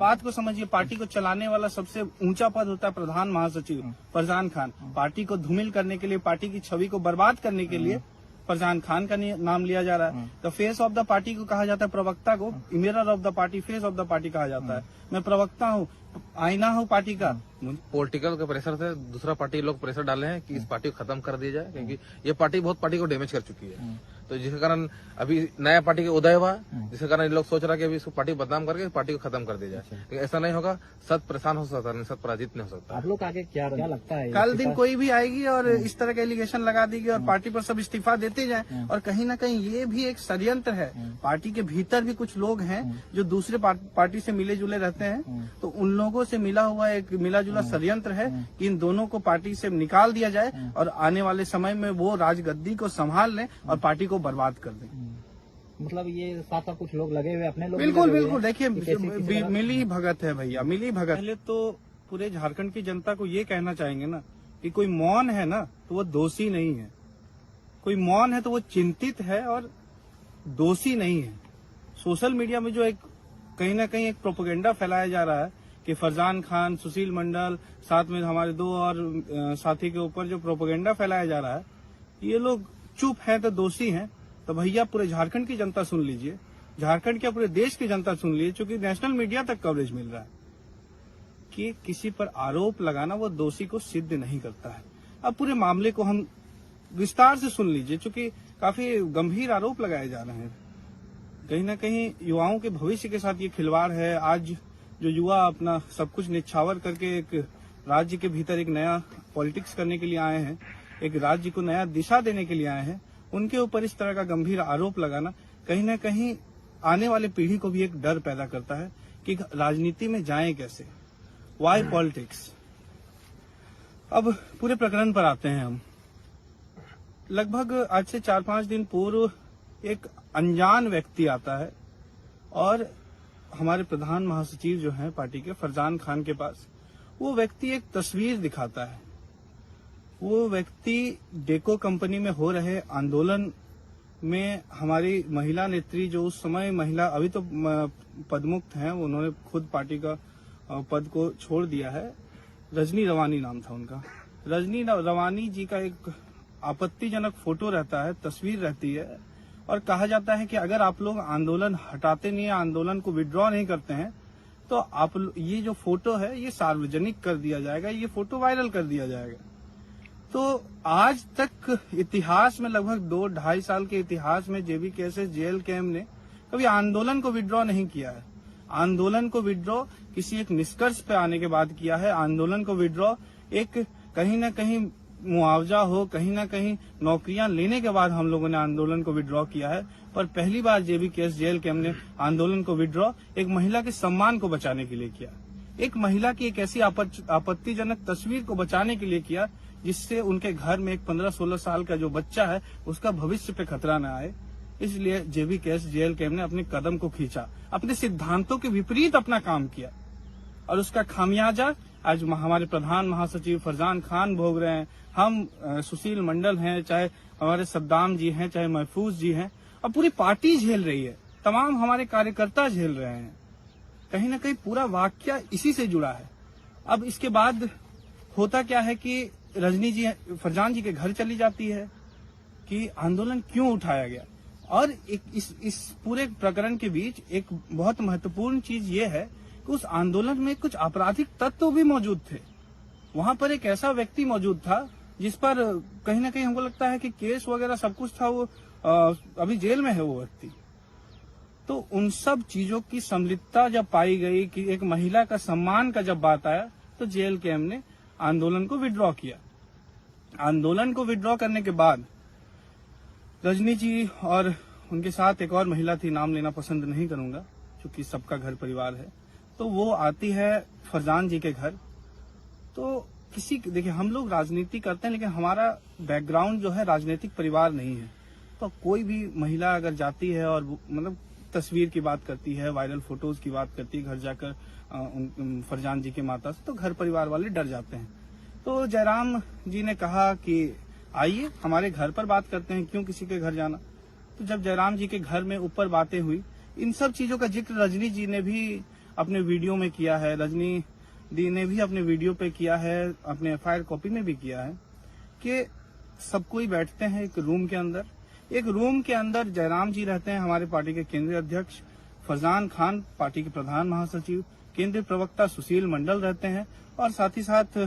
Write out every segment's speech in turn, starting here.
बात को समझिए, पार्टी को चलाने वाला सबसे ऊंचा पद होता है प्रधान महासचिव फरजान खान। पार्टी को धूमिल करने के लिए, पार्टी की छवि को बर्बाद करने के लिए फरजान खान का नाम लिया जा रहा है। तो फेस ऑफ द पार्टी को कहा जाता है, प्रवक्ता को mirror of the party, face of the party कहा जाता है। मैं प्रवक्ता हूँ, आईना हूँ पार्टी का। पॉलिटिकल के प्रेशर से दूसरा पार्टी लोग प्रेशर डाले हैं कि इस पार्टी को खत्म कर दिया जाए, क्योंकि ये पार्टी बहुत पार्टी को डैमेज कर चुकी है। तो जिसके कारण अभी नया पार्टी का उदय हुआ, जिसके कारण ये लोग सोच रहा है कि अभी इसको पार्टी बदनाम करके पार्टी को खत्म कर दिया जाए। लेकिन ऐसा नहीं होगा, सत परेशान हो सकता है, सत पराजित नहीं हो सकता। आप लोग आगे क्या लगता है? कल दिन कोई भी आएगी और इस तरह का एलिगेशन लगा देगी और पार्टी पर सब इस्तीफा देते जाए। और कहीं ना कहीं ये भी एक षड्यंत्र है। पार्टी के भीतर भी कुछ लोग हैं जो दूसरे पार्टी से मिले जुले रहते हैं, तो उन लोगों से मिला हुआ एक मिला जुला षड्यंत्र है कि इन दोनों को पार्टी से निकाल दिया जाए और आने वाले समय में वो राजगद्दी को संभाल लें और पार्टी को बर्बाद कर दें। मतलब ये साथ साथ कुछ लोग लगे हुए, अपने लोग बिल्कुल बिल्कुल। देखिए, मिली भगत है भैया, मिली भगत। पहले तो पूरे झारखंड की जनता को ये कहना चाहेंगे ना कि कोई मौन है ना तो वो दोषी नहीं है, कोई मौन है तो वो चिंतित है और दोषी नहीं है। सोशल मीडिया में जो एक कहीं ना कहीं एक प्रोपेगेंडा फैलाया जा रहा है कि फरजान खान, सुशील मंडल, साथ में हमारे दो और साथी के ऊपर जो प्रोपेगेंडा फैलाया जा रहा है, ये लोग चुप है तो दोषी हैं। तो भैया पूरे झारखंड की जनता सुन लीजिए, झारखंड क्या पूरे देश की जनता सुन लीजिए, क्योंकि नेशनल मीडिया तक कवरेज मिल रहा है कि किसी पर आरोप लगाना वो दोषी को सिद्ध नहीं करता है। अब पूरे मामले को हम विस्तार से सुन लीजिए, क्योंकि काफी गंभीर आरोप लगाए जा रहे हैं। कहीं ना कहीं युवाओं के भविष्य के साथ ये खिलवाड़ है। आज जो युवा अपना सब कुछ निछावर करके एक राज्य के भीतर एक नया पॉलिटिक्स करने के लिए आए हैं, एक राज्य को नया दिशा देने के लिए आए हैं, उनके ऊपर इस तरह का गंभीर आरोप लगाना कहीं ना कहीं आने वाले पीढ़ी को भी एक डर पैदा करता है कि राजनीति में जाएं कैसे, वाई पॉलिटिक्स। अब पूरे प्रकरण पर आते हैं हम। लगभग आज से 4-5 दिन पूर्व एक अनजान व्यक्ति आता है और हमारे प्रधान महासचिव जो हैं पार्टी के, फरजान खान के पास वो व्यक्ति एक तस्वीर दिखाता है। वो व्यक्ति डेको कंपनी में हो रहे आंदोलन में हमारी महिला नेत्री, जो उस समय महिला अभी तो पदमुक्त हैं, उन्होंने खुद पार्टी का पद को छोड़ दिया है, रजनी रवानी नाम था उनका। रजनी रवानी जी का एक आपत्तिजनक फोटो रहता है, तस्वीर रहती है, और कहा जाता है कि अगर आप लोग आंदोलन हटाते नहीं है, आंदोलन को विड्रॉ नहीं करते हैं, तो आप ये जो फोटो है ये सार्वजनिक कर दिया जाएगा, ये फोटो वायरल कर दिया जाएगा। तो आज तक इतिहास में, लगभग 2-2.5 साल के इतिहास में JBKSS JLKM ने कभी आंदोलन को विड्रॉ नहीं किया है। आंदोलन को विड्रॉ किसी एक निष्कर्ष पे आने के बाद किया है। आंदोलन को विड्रॉ एक कहीं ना कहीं मुआवजा हो, कहीं ना कहीं नौकरियां लेने के बाद हम लोगों ने आंदोलन को विड्रॉ किया है। पर पहली बार JBKSS JLKM ने आंदोलन को विड्रॉ एक महिला के सम्मान को बचाने के लिए किया, एक महिला की एक ऐसी आपत्तिजनक तस्वीर को बचाने के लिए किया जिससे उनके घर में एक 15-16 साल का जो बच्चा है उसका भविष्य पे खतरा न आए। इसलिए JBKSS JLKM ने अपने कदम को खींचा, अपने सिद्धांतों के विपरीत अपना काम किया, और उसका खामियाजा आज हमारे प्रधान महासचिव फरजान खान भोग रहे हैं। हम सुशील मंडल हैं, चाहे हमारे सद्दाम जी हैं, चाहे महफूज जी हैं, और पूरी पार्टी झेल रही है, तमाम हमारे कार्यकर्ता झेल रहे हैं। कहीं ना कहीं पूरा वाक्य इसी से जुड़ा है। अब इसके बाद होता क्या है कि रजनी जी फरजान जी के घर चली जाती है कि आंदोलन क्यों उठाया गया। और इस पूरे प्रकरण के बीच एक बहुत महत्वपूर्ण चीज ये है कि उस आंदोलन में कुछ आपराधिक तत्व भी मौजूद थे। वहां पर एक ऐसा व्यक्ति मौजूद था जिस पर कहीं ना कहीं हमको लगता है कि केस वगैरह सब कुछ था, वो अभी जेल में है वो व्यक्ति। तो उन सब चीजों की संलिप्तता जब पाई गई कि एक महिला का सम्मान का जब बात आया, तो JLKM ने आंदोलन को विड्रॉ किया। आंदोलन को विड्रॉ करने के बाद रजनी जी और उनके साथ एक और महिला थी, नाम लेना पसंद नहीं करूंगा क्योंकि सबका घर परिवार है, तो वो आती है फरजान जी के घर। तो देखिए, हम लोग राजनीति करते हैं लेकिन हमारा बैकग्राउंड जो है राजनीतिक परिवार नहीं है। तो कोई भी महिला अगर जाती है और मतलब तस्वीर की बात करती है, वायरल फोटोज की बात करती है घर जाकर फरजान जी के माता से, तो घर परिवार वाले डर जाते हैं। तो जयराम जी ने कहा कि आइए हमारे घर पर बात करते हैं, क्यों किसी के घर जाना। तो जब जयराम जी के घर में ऊपर बातें हुई, इन सब चीजों का जिक्र रजनी जी ने भी अपने वीडियो में किया है, रजनी दी ने भी अपने वीडियो पे किया है, अपने एफआईआर कॉपी में भी किया है कि सब कोई बैठते हैं एक रूम के अंदर। एक रूम के अंदर जयराम जी रहते हैं, हमारे पार्टी के केंद्रीय अध्यक्ष, फरजान खान पार्टी के प्रधान महासचिव, केंद्रीय प्रवक्ता सुशील मंडल रहते हैं, और साथ ही साथ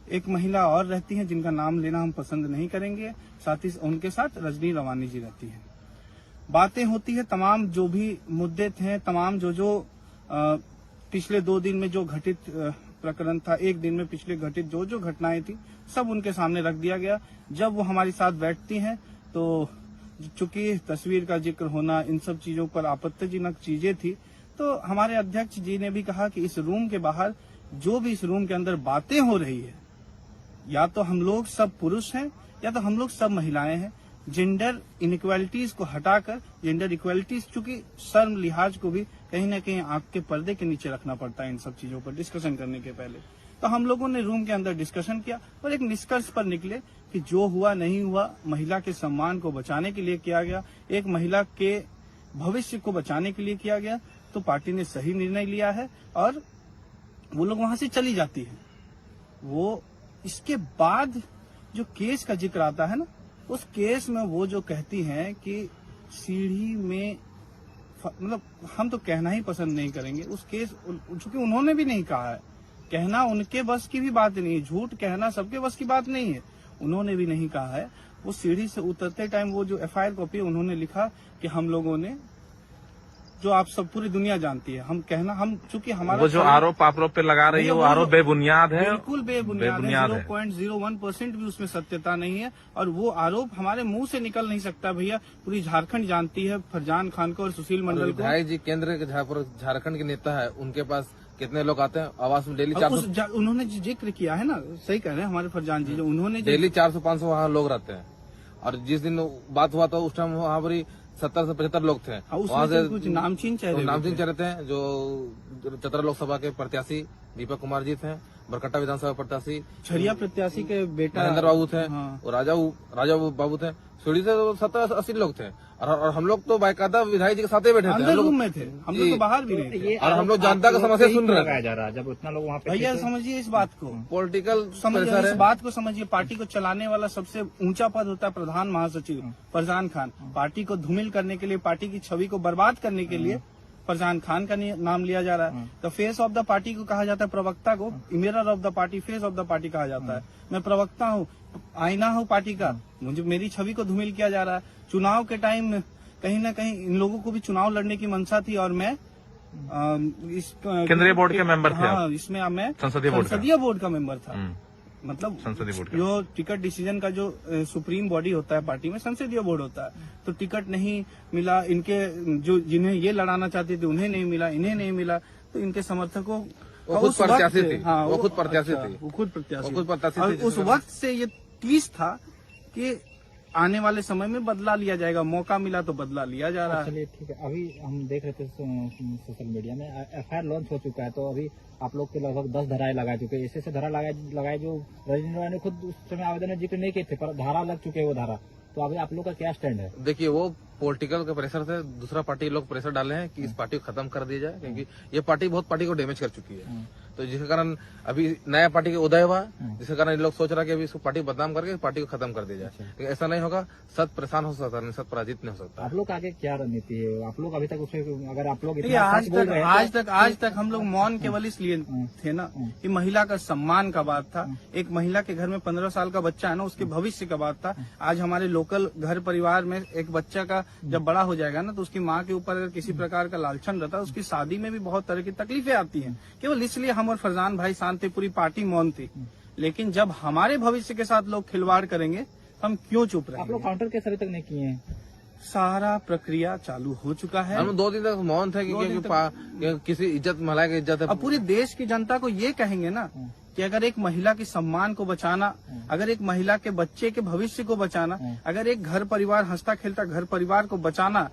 एक महिला और रहती है जिनका नाम लेना हम पसंद नहीं करेंगे, साथ ही उनके साथ रजनी रवानी जी रहती है। बातें होती है, तमाम जो भी मुद्दे थे, तमाम जो पिछले 2 दिन में जो घटित प्रकरण था, एक दिन में पिछले घटित जो घटनाएं थी, सब उनके सामने रख दिया गया। जब वो हमारे साथ बैठती हैं तो चूंकि तस्वीर का जिक्र होना, इन सब चीजों पर आपत्तिजनक चीजें थी, तो हमारे अध्यक्ष जी ने भी कहा कि इस रूम के बाहर जो भी इस रूम के अंदर बातें हो रही है, या तो हम लोग सब पुरुष हैं या तो हम लोग सब महिलाएं हैं। जेंडर इनइक्वालिटीज को हटाकर, जेंडर इक्वालिटीज, चूंकि शर्म लिहाज को भी कहीं ना कहीं आंख के पर्दे के नीचे रखना पड़ता है इन सब चीजों पर डिस्कशन करने के पहले। तो हम लोगों ने रूम के अंदर डिस्कशन किया और एक निष्कर्ष पर निकले कि जो हुआ नहीं हुआ महिला के सम्मान को बचाने के लिए किया गया, एक महिला के भविष्य को बचाने के लिए किया गया। तो पार्टी ने सही निर्णय लिया है और वो लोग वहां से चली जाती है। वो इसके बाद जो केस का जिक्र आता है ना, उस केस में वो जो कहती हैं कि सीढ़ी में, मतलब हम तो कहना ही पसंद नहीं करेंगे उस केस, चूंकि उन्होंने भी नहीं कहा है, कहना उनके बस की भी बात नहीं है, झूठ कहना सबके बस की बात नहीं है, उन्होंने भी नहीं कहा है। वो सीढ़ी से उतरते टाइम वो जो एफआईआर कॉपी है, उन्होंने लिखा कि हम लोगों ने, जो आप सब पूरी दुनिया जानती है, हम कहना, हम चूंकि हमारा वो जो आरोप पे लगा रही है वो आरोप बेबुनियाद है, बिल्कुल बेबुनियाद है। 0.01% भी उसमें सत्यता नहीं है और वो आरोप हमारे मुंह से निकल नहीं सकता भैया। पूरी झारखंड जानती है फरजान खान को और सुशील मंडल को। विधायक जी केंद्र के झारखंड के नेता है, उनके पास कितने लोग आते हैं आवास में डेली? 400 उन्होंने जिक्र किया है ना, सही कह रहे हैं हमारे फरजान जी, जो उन्होंने डेली 400-500 वहाँ लोग रहते हैं। और जिस दिन बात हुआ था उस टाइम वहाँ पर 70 से 75 लोग थे। वहाँ से कुछ नामचीन चेहरे थे, जो चतरा लोकसभा के प्रत्याशी दीपक कुमार जी थे, बरकट्टा विधानसभा प्रत्याशी छरिया प्रत्याशी के बेटा नरेंद्र बाबू थे, और राजा बाबू थे। सीढ़ी से 70-80 लोग थे और हम लोग तो बाकायदा विधायक जी के साथ ही बैठे थे, अंदर रूम में थे, हम लोग तो बाहर भी नहीं थे। और हम लोग जनता का समस्या सुन रहे थे। जब उतना लोग वहाँ पे भैया समझिए इस बात को, पॉलिटिकल समझिए इस बात को, समझिए पार्टी को चलाने वाला सबसे ऊंचा पद होता है प्रधान महासचिव फरजान खान। पार्टी को धूमिल करने के लिए, पार्टी की छवि को बर्बाद करने के लिए फरजान खान का नाम लिया जा रहा है। तो फेस ऑफ द पार्टी को कहा जाता है, प्रवक्ता को mirror of the party, face of the party कहा जाता है। मैं प्रवक्ता हूँ, आईना हूँ पार्टी का, मुझे मेरी छवि को धूमिल किया जा रहा है। चुनाव के टाइम कहीं ना कहीं इन लोगों को भी चुनाव लड़ने की मंशा थी और मैं इस केंद्रीय बोर्ड के मेंबर थे। हाँ, इसमें मैं संसदीय बोर्ड का मेंबर था। मतलब संसदीय बोर्ड जो टिकट डिसीजन का जो सुप्रीम बॉडी होता है पार्टी में, संसदीय बोर्ड होता है। तो टिकट नहीं मिला इनके, जो जिन्हें ये लड़ाना चाहते थे उन्हें नहीं मिला, इन्हें नहीं मिला, तो इनके समर्थकों वो खुद प्रत्याशी थी। हाँ, वो खुद प्रत्याशी थी, वो खुद प्रत्याशी थी। उस वक्त से ये टीस था कि आने वाले समय में बदला लिया जाएगा, मौका मिला तो बदला लिया जा रहा है। चलिए ठीक है, अभी हम देख रहे थे सोशल मीडिया में एफआईआर लॉन्च हो चुका है, तो अभी आप लोग के लगभग 10 धाराएं लगा चुके हैं। ऐसे धारा लगाए जो रजनी रवानी ने खुद उस समय आवेदन में जिक्र नहीं किए थे, पर धारा लग चुके हैं वो धारा। तो अभी आप लोग का क्या स्टैंड है? देखिए, वो पॉलिटिकल के प्रेशर से दूसरा पार्टी लोग प्रेशर डाले हैं कि इस पार्टी को खत्म कर दिया जाए, क्योंकि ये पार्टी बहुत पार्टी को डैमेज कर चुकी है। तो जिसके कारण अभी नया पार्टी का उदय हुआ, जिसके कारण लोग सोच रहा है कि अभी इसको पार्टी बदनाम करके पार्टी को खत्म कर दिया जाए। लेकिन ऐसा नहीं होगा, सत परेशान हो सकता है, सत पराजित नहीं हो सकता। आप लोग आगे क्या रणनीति है? आप लोग अभी तक उसमें, अगर आप लोग आज तक हम लोग मौन केवल इसलिए थे ना कि महिला का सम्मान का बात था। एक महिला के घर में 15 साल का बच्चा है ना, उसके भविष्य का बात था। आज हमारे लोकल घर परिवार में एक बच्चा का जब बड़ा हो जाएगा ना, तो उसकी माँ के ऊपर अगर किसी प्रकार का लालचन रहता है, उसकी शादी में भी बहुत तरह की तकलीफें आती हैं। केवल इसलिए हम और फरजान भाई शांत थे, पूरी पार्टी मौन थी। लेकिन जब हमारे भविष्य के साथ लोग खिलवाड़ करेंगे, हम क्यों चुप रहेंगे? आप लोग काउंटर केस अभी तक नहीं किए हैं? सारा प्रक्रिया चालू हो चुका है। हम 2 दिन तक मौन थे क्योंकि किसी इज्जत, महिला की इज्जत है। अब पूरे देश की जनता को ये कहेंगे ना कि अगर एक महिला के सम्मान को बचाना, अगर एक महिला के बच्चे के भविष्य को बचाना, अगर एक घर परिवार हंसता खेलता घर परिवार को बचाना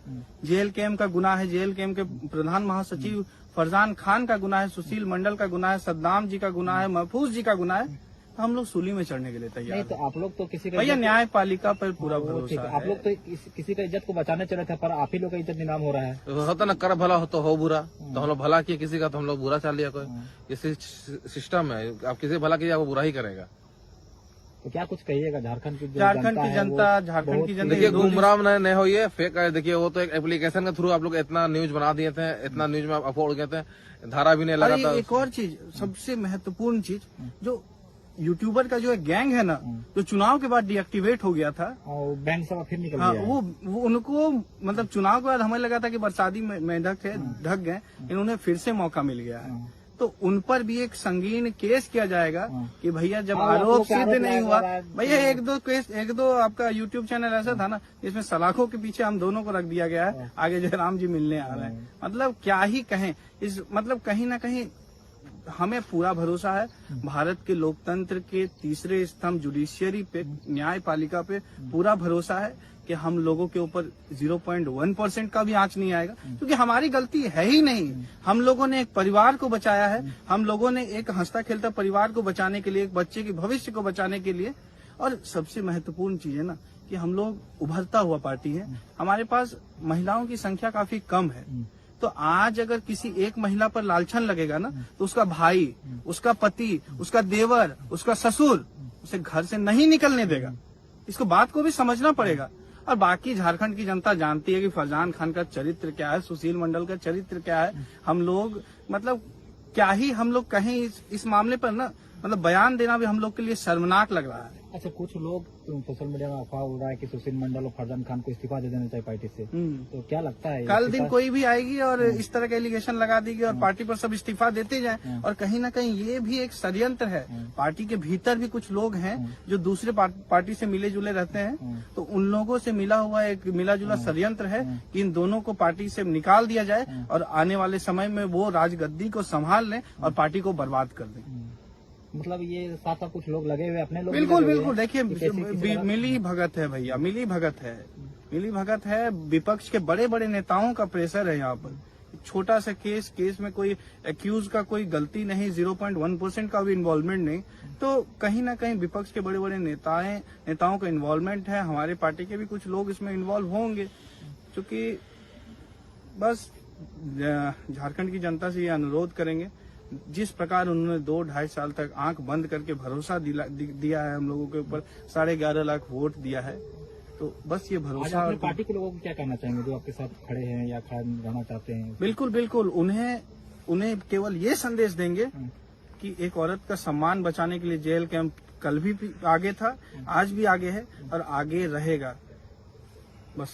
जेएलकेएम का गुनाह है, जेएलकेएम के प्रधान महासचिव फरजान खान का गुनाह है, सुशील मंडल का गुनाह है, सद्दाम जी का गुनाह है, महफूज जी का गुनाह है, तो हम लोग सूली में चढ़ने के लिए नहीं तैयार तो हैं। आप लोग तो किसी का भैया इज्जत- न्यायपालिका पर पूरा वो ठीक भरोसा है। आप लोग है। तो किसी का इज्जत को बचाने चले थे, पर आप ही लोग का इज्जत नीलाम हो रहा है। तो होता ना, कर भला हो तो हो बुरा, तो हम लोग भला किए किसी का तो हम लोग बुरा चाल लिया कोई। ये सिस्टम है, आप किसी भला कीजिए आपको बुरा ही करेगा। तो क्या कुछ कहिएगा झारखंड की जो झारखंड की है, जनता, वो झारखंड बहुत की जनता देखिए, दो गुमराह नहीं हो, ये फेक है। देखिए, वो तो एक एप्लीकेशन के थ्रू आप लोग इतना न्यूज बना दिए थे, इतना न्यूज में अफवाह उड़ गए थे, धारा भी नहीं लगा अरे था। एक और चीज, सबसे महत्वपूर्ण चीज, जो यूट्यूबर का जो एक गैंग है ना, जो चुनाव के बाद डीएक्टिवेट हो गया था, और बैंक सब फिर निकल हाँ, गया है। वो उनको मतलब चुनाव के बाद हमें लगा था कि बरसाती मेंढक है, ढक गए, इन्होंने फिर से मौका मिल गया है। तो उन पर भी एक संगीन केस किया जाएगा कि भैया जब हाँ, आरोप लोग सिद्ध आरोप नहीं लगा हुआ, रहा है। भैया एक दो आपका यूट्यूब चैनल ऐसा था ना जिसमें सलाखों के पीछे हम दोनों को रख दिया गया है, आगे जयराम जी मिलने आ रहे हैं। मतलब क्या ही कहें, इस मतलब कहीं ना कहीं हमें पूरा भरोसा है भारत के लोकतंत्र के तीसरे स्तंभ जुडिशियरी पे, न्यायपालिका पे पूरा भरोसा है कि हम लोगों के ऊपर 0.1% का भी आंच नहीं आएगा, क्योंकि हमारी गलती है ही नहीं। हम लोगों ने एक परिवार को बचाया है, हम लोगों ने एक हंसता खेलता परिवार को बचाने के लिए, एक बच्चे के भविष्य को बचाने के लिए। और सबसे महत्वपूर्ण चीज है ना कि हम लोग उभरता हुआ पार्टी है, हमारे पास महिलाओं की संख्या काफी कम है। तो आज अगर किसी एक महिला पर लालछन लगेगा ना, तो उसका भाई, उसका पति, उसका देवर, उसका ससुर उसे घर से नहीं निकलने देगा। इसको बात को भी समझना पड़ेगा। और बाकी झारखंड की जनता जानती है कि फरजान खान का चरित्र क्या है, सुशील मंडल का चरित्र क्या है। हम लोग मतलब क्या ही हम लोग कहें इस मामले पर ना, मतलब बयान देना भी हम लोग के लिए शर्मनाक लग रहा है। अच्छा, कुछ लोग सोशल मीडिया में अफवाह उड़ रहा है कि सुशील मंडल और फरजान खान को इस्तीफा दे देना चाहिए पार्टी से। तो क्या लगता है कल दिन कोई भी आएगी और इस तरह का एलिगेशन लगा देगी और पार्टी पर सब इस्तीफा देते जाएं। और कहीं ना कहीं ये भी एक षड्यंत्र है। पार्टी के भीतर भी कुछ लोग हैं जो दूसरे पार्टी से मिले जुले रहते हैं, तो उन लोगों से मिला हुआ एक मिला जुला षड्यंत्र है कि इन दोनों को पार्टी से निकाल दिया जाए और आने वाले समय में वो राजगद्दी को संभाल लें और पार्टी को बर्बाद कर दें। मतलब ये साथ साथ कुछ लोग लगे हुए, अपने लोग बिल्कुल लगे हुए बिल्कुल, हैं देखिए कि कैसी मिली भगत है भैया, मिली भगत है। विपक्ष के बड़े बड़े नेताओं का प्रेशर है यहाँ पर। छोटा सा केस में कोई एक्यूज का कोई गलती नहीं, 0.1% का भी इन्वॉल्वमेंट नहीं। तो कहीं ना कहीं विपक्ष के बड़े बड़े नेताओं का इन्वॉल्वमेंट है। हमारे पार्टी के भी कुछ लोग इसमें इन्वॉल्व होंगे, क्योंकि बस झारखंड की जनता से ये अनुरोध करेंगे, जिस प्रकार उन्होंने 2-2.5 साल तक आंख बंद करके भरोसा दिया है हम लोगों के ऊपर, 11.5 लाख वोट दिया है, तो बस ये आज भरोसा। अपने पार्टी के लोगों को क्या कहना चाहेंगे जो आपके साथ खड़े हैं या रहना चाहते हैं? बिल्कुल उन्हें केवल ये संदेश देंगे कि एक औरत का सम्मान बचाने के लिए जेल कैंप कल भी आगे था, आज भी आगे है और आगे रहेगा। बस